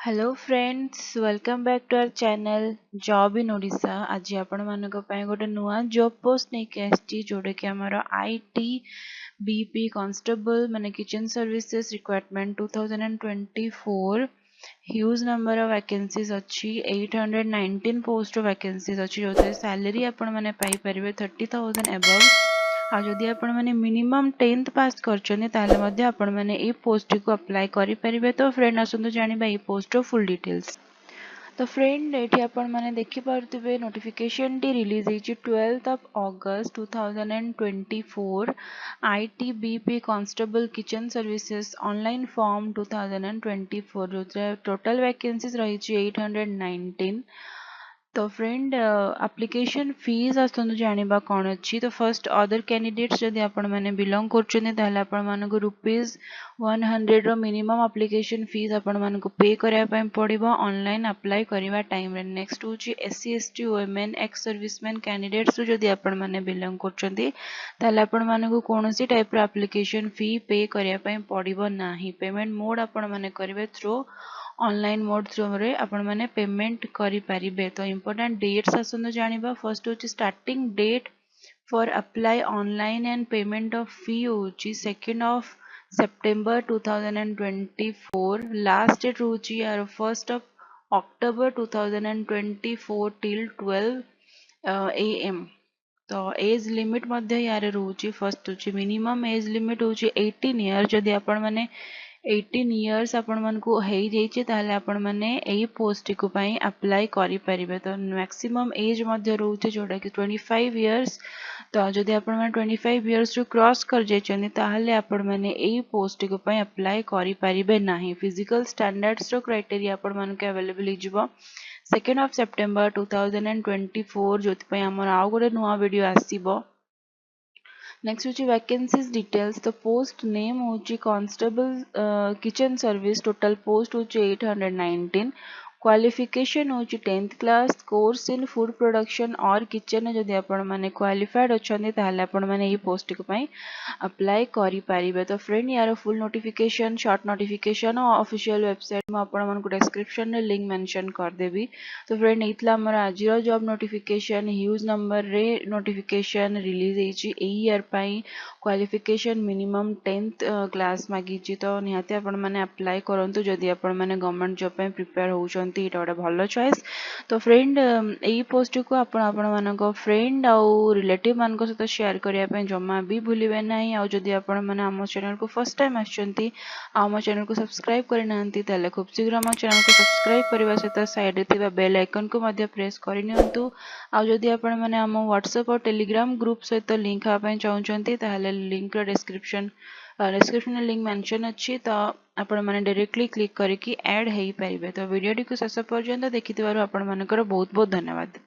Hello friends welcome back to our channel job in Odisha. आज आपण मानक पय गोटे नुआ जॉब पोस्ट नहीं के आछि जोडे कि हमर आईटी बीपी कांस्टेबल माने kitchen services requirement 2024 huge number of vacancies अच्छी 819 पोस्ट वैकेंसीज अच्छी जो सैलरी आपण माने पाई परिबे 30,000 अबव आ जदि आपण माने मिनिमम 10th पास करछने ताले मध्ये आपण माने ए पोस्ट को अप्लाई करि परिबे। तो फ्रेंड आसंतु जानिबा ए पोस्ट फुल डिटेल्स। तो फ्रेंड एठी आपण माने देखि पारथिबे नोटिफिकेशन टी रिलीज हेची 12th of August 2024 ITBP constable kitchen services online form 2024 जो टोटल वैकेंसीज रही 819। तो फ्रेंड एप्लिकेशन फीस आसतु जानिबा कोन अछि। तो फर्स्ट अदर कैंडिडेट्स जदि आपण माने बिलोंग करछने ताले आपण मानको ₹100 रो मिनिमम एप्लिकेशन फीस आपण मानको पे करिया पय पड़िबो ऑनलाइन अप्लाई करिवा टाइम रे। नेक्स्ट होची SC ST women ex serviceman candidates जदि आपण माने बिलोंग करछन्ती ताले आपण मानको कोनोसी टाइप रो एप्लिकेशन फी पे करिया पय पड़िबो नाही। पेमेंट मोड आपण माने करिवे थ्रू ऑनलाइन मोड थ्रू रे आपण माने पेमेंट करि परिबे। तो इंपोर्टेंट डेट्स आसनो जानिबा। फर्स्ट होची starting date for apply online and payment of fee होची 2nd of September 2024। Last date होची यार 1st of October 2024 till 12 AM। तो एज लिमिट मध्ये यार रहउची। फर्स्ट होची मिनिमम एज लिमिट होची 18 इयर। जदि आपण माने 18 इयर्स आपण मन को हेई जाइछे ताले आपण माने एई पोस्ट को पई अप्लाई करि परिबे। तो मैक्सिमम एज मध्ये रहउचे जोटा कि 25 इयर्स। तो जदि आपण माने 25 इयर्स रो क्रॉस कर जाइछनी ताले आपण माने एई पोस्ट को पई अप्लाई करि परिबे नाही। फिजिकल स्टैंडर्ड्स रो क्राइटेरिया आपण मन के अवेलेबल हिजबो 2nd ऑफ September 2024 जोति पई हमर आउ गोटे नुवा वीडियो आसीबो। नेक्स्ट होची वैकेंसीज डिटेल्स। तो पोस्ट नेम होची constable kitchen service. Total post होची 819। क्वालिफिकेशन होची 10th class course in food production और किचन जदि आपण माने क्वालिफाइड अछन्ते ताले आपण माने ई पोस्ट को पई अप्लाई करि परिबे। तो फ्रेंड यार फुल नोटिफिकेशन शॉर्ट नोटिफिकेशन और ऑफिशियल वेबसाइट में आपण मन को डिस्क्रिप्शन रे लिंक मेंशन कर देबी। तो फ्रेंड इतला हमर आजिरो जॉब नोटिफिकेशन ह्यूज नंबर रे नोटिफिकेशन रिलीज हेची ए ईयर पई क्वालिफिकेशन मिनिमम 10th क्लास मागिची। तो निहाती आपण माने अप्लाई करंतु जदि आपण माने गवर्नमेंट जॉब पई प्रिपेयर होउछन्ती एटा गोटे भलो चॉइस। तो फ्रेंड एई पोस्ट को आपण मानको फ्रेंड आउ रिलेटिव मानको सहित शेयर करिया पई जम्मा भी भूलिबे नाही। आउ जदि आपण माने हम चैनल को फर्स्ट टाइम आछन्ती हम चैनल को सब्सक्राइब करि नांती ताले खूब शीघ्र हम चैनल को सब्सक्राइब करिवा सहित साइड रे थिबा बेल आइकन को मध्य प्रेस करि नियंतु। आउ जदि आपण माने हम व्हाट्सएप और टेलीग्राम ग्रुप सहित लिंक हा पई चाहुचन्ती ताले लिंक रो डिस्क्रिप्शन लिंक मेंशन अछि। तो आपण माने डायरेक्टली क्लिक करके ऐड हेई परिबे। तो वीडियो टी को शेष पर्यंत देखिथिबारु आपण मानकर बहुत बहुत धन्यवाद।